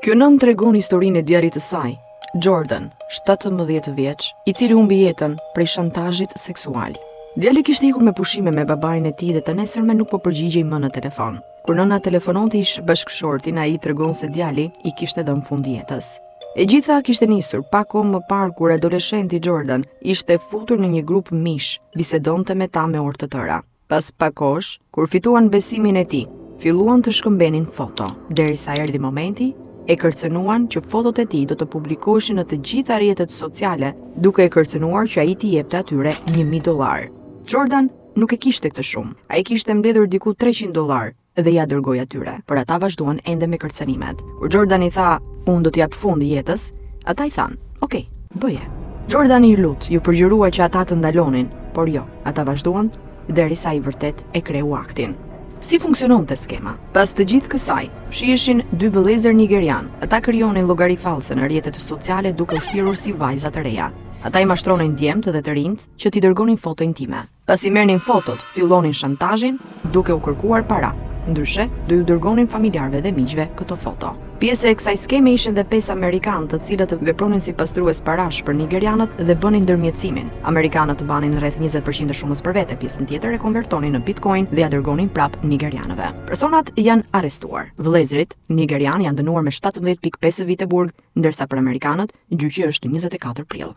Kjo nën tregon historinë e djalit të saj, Jordan, 17 vjeç, i cili humbi jetën prej shantazhit seksual. Djali kishte ikur me pushime me babain e tij dhe të nesërme nuk po përgjigjej më në telefon. Kur nëna telefononte ish bashkëshortin, ai tregon se djali i kishte dhënë fund jetës. E gjitha kishte nisur pak kohë më parë kur adoleshenti Jordan ishte futur në një grup mish, bisedonte me ta me orë të tëra. Pas pak kohësh, kur fituan besimin e tij, filluan të shkëmbenin foto, derisa erdhi momenti e kërcënuan që fotot e tij do të publikoheshin në të gjitha rrjetet sociale, duke e kërcënuar që ai t'i jepte atyre $1.000. Jordan nuk e kishte këtë shumë. Ai kishte mbledhur diku $300 dhe ja dërgoi atyre, por ata vazhduan ende me kërcënimet. Kur Jordan i tha, "Unë do t'jap fund jetës", ata i thanë, "Okej, bëje." Jordan i lut, ju përgjërua që ata të ndalonin, por jo, ata vazhduan derisa i vërtet e kreu aktin. Si funksiononte skema? Pas të gjithë kësaj, shiheshin dy vëllezër nigerian. Ata krijonin llogari fallse në rrjetet sociale duke u shtirur si vajza të reja. Ata i mashtronin djemt dhe të rinjt që t'i dërgonin foto intime. Pas i merrnin fotot, fillonin shantazhin duke u kërkuar para. Ndryshe, do ju dërgonin familjarëve dhe miqve këto foto. Pjesë e kësaj skeme ishin dhe 5 amerikanë të cilët vepronin si pastrues parash për nigerianët dhe bënin ndërmjetësimin. Amerikanët banin rreth 20% shumës për vete, pjesën tjetër e konvertonin në Bitcoin dhe ja dërgonin prap nigerianëve. Personat janë arrestuar. Vëllezërit nigerian janë dënuar me 17.5 vite burg, ndërsa për amerikanët gjyqi është 24 prill.